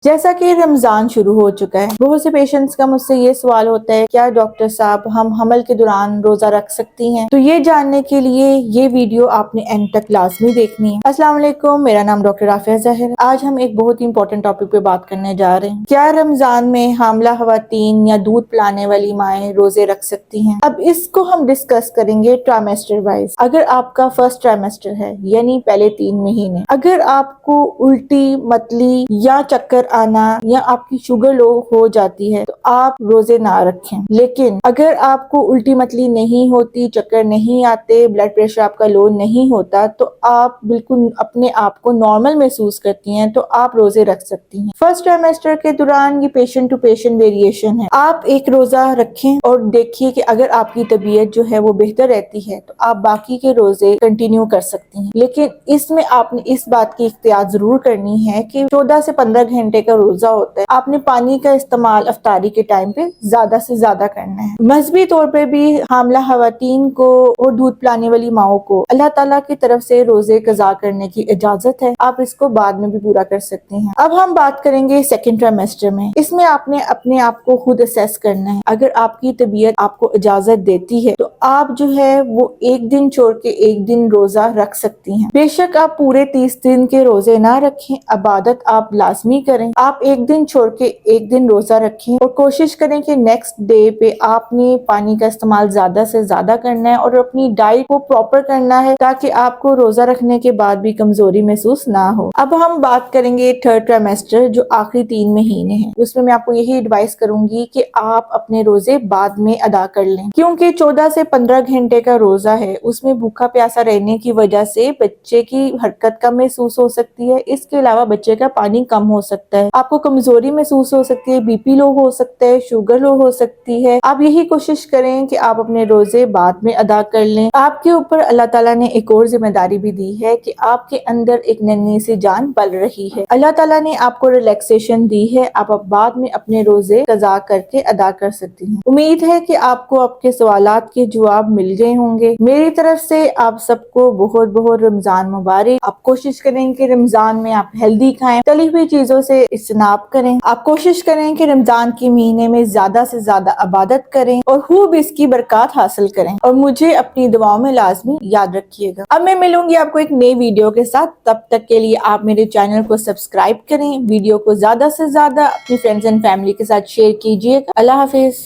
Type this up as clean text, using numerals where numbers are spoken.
جیسا کہ رمضان شروع ہو چکا ہے، بہت سے پیشنٹس کا مجھ سے یہ سوال ہوتا ہے، کیا ڈاکٹر صاحب ہم حمل کے دوران روزہ رکھ سکتی ہیں؟ تو یہ جاننے کے لیے یہ ویڈیو آپ نے اینڈ تک لازمی دیکھنی ہے۔ السلام علیکم، میرا نام ڈاکٹر رافعہ ظاہر۔ آج ہم ایک بہت ہی امپورٹنٹ ٹاپک پہ بات کرنے جا رہے ہیں۔ کیا رمضان میں حاملہ خواتین یا دودھ پلانے والی مائیں روزے رکھ سکتی ہیں؟ اب اس کو ہم ڈسکس کریں گے ٹرائمیسٹر وائز۔ اگر آپ کا فرسٹ ٹرائمیسٹر ہے، یعنی پہلے 3 مہینے، اگر آپ کو الٹی، متلی یا چکر آنا یا آپ کی شوگر لو ہو جاتی ہے تو آپ روزے نہ رکھیں۔ لیکن اگر آپ کو الٹی متلی نہیں ہوتی، چکر نہیں آتے، بلڈ پریشر آپ کا لو نہیں ہوتا، تو آپ بالکل اپنے آپ کو نارمل محسوس کرتی ہیں تو آپ روزے رکھ سکتی ہیں۔ فرسٹ ٹرائمیسٹر کے دوران یہ پیشنٹ ٹو پیشنٹ ویریشن ہے۔ آپ ایک روزہ رکھیں اور دیکھیے کہ اگر آپ کی طبیعت جو ہے وہ بہتر رہتی ہے تو آپ باقی کے روزے کنٹینیو کر سکتی ہیں۔ لیکن اس میں آپ نے اس بات کی احتیاط ضرور کرنی ہے کہ 14 سے 15 گھنٹے کا روزہ ہوتا ہے، آپ نے پانی کا استعمال افطاری کے ٹائم پہ زیادہ سے زیادہ کرنا ہے۔ مذہبی طور پہ بھی حاملہ خواتین کو اور دودھ پلانے والی ماؤں کو اللہ تعالیٰ کی طرف سے روزے قضا کرنے کی اجازت ہے، آپ اس کو بعد میں بھی پورا کر سکتے ہیں۔ اب ہم بات کریں گے سیکنڈ ٹرائمیسٹر میں۔ اس میں آپ نے اپنے آپ کو خود اسیس کرنا ہے۔ اگر آپ کی طبیعت آپ کو اجازت دیتی ہے تو آپ جو ہے وہ ایک دن چھوڑ کے ایک دن روزہ رکھ سکتی ہیں۔ بے شک آپ پورے 30 دن کے روزے نہ رکھیں، عبادت آپ لازمی کریں۔ آپ ایک دن چھوڑ کے ایک دن روزہ رکھیں اور کوشش کریں کہ نیکسٹ ڈے پہ آپ نے پانی کا استعمال زیادہ سے زیادہ کرنا ہے اور اپنی ڈائٹ کو پراپر کرنا ہے تاکہ آپ کو روزہ رکھنے کے بعد بھی کمزوری محسوس نہ ہو۔ اب ہم بات کریں گے تھرڈ ٹرائمیسٹر جو آخری 3 مہینے ہیں۔ اس میں آپ کو یہی ایڈوائز کروں گی کہ آپ اپنے روزے بعد میں ادا کر لیں، کیونکہ 14 سے 15 گھنٹے کا روزہ ہے، اس میں بھوکا پیاسا رہنے کی وجہ سے بچے کی حرکت کم محسوس ہو سکتی ہے۔ اس کے علاوہ بچے کا پانی کم ہو سکتا ہے، آپ کو کمزوری محسوس ہو سکتی ہے، بی پی لو ہو سکتا ہے، شوگر لو ہو سکتی ہے۔ آپ یہی کوشش کریں کہ آپ اپنے روزے بعد میں ادا کر لیں۔ آپ کے اوپر اللہ تعالیٰ نے ایک اور ذمہ داری بھی دی ہے کہ آپ کے اندر ایک ننھی سی جان پل رہی ہے۔ اللہ تعالیٰ نے آپ کو ریلیکسیشن دی ہے، آپ بعد میں اپنے روزے قضا کر کے ادا کر سکتی ہیں۔ امید ہے کہ آپ کو آپ کے سوالات کے جواب مل گئے ہوں گے۔ میری طرف سے آپ سب کو بہت بہت رمضان مبارک۔ آپ کوشش کریں کہ رمضان میں آپ ہیلدی کھائیں، تلی ہوئی چیزوں سے اجتناب کریں۔ آپ کوشش کریں کہ رمضان کے مہینے میں زیادہ سے زیادہ عبادت کریں اور خوب اس کی برکات حاصل کریں، اور مجھے اپنی دعاؤں میں لازمی یاد رکھیے گا۔ اب میں ملوں گی آپ کو ایک نئی ویڈیو کے ساتھ، تب تک کے لیے آپ میرے چینل کو سبسکرائب کریں، ویڈیو کو زیادہ سے زیادہ اپنی فرینڈز اینڈ فیملی کے ساتھ شیئر کیجیے گا۔ اللہ حافظ۔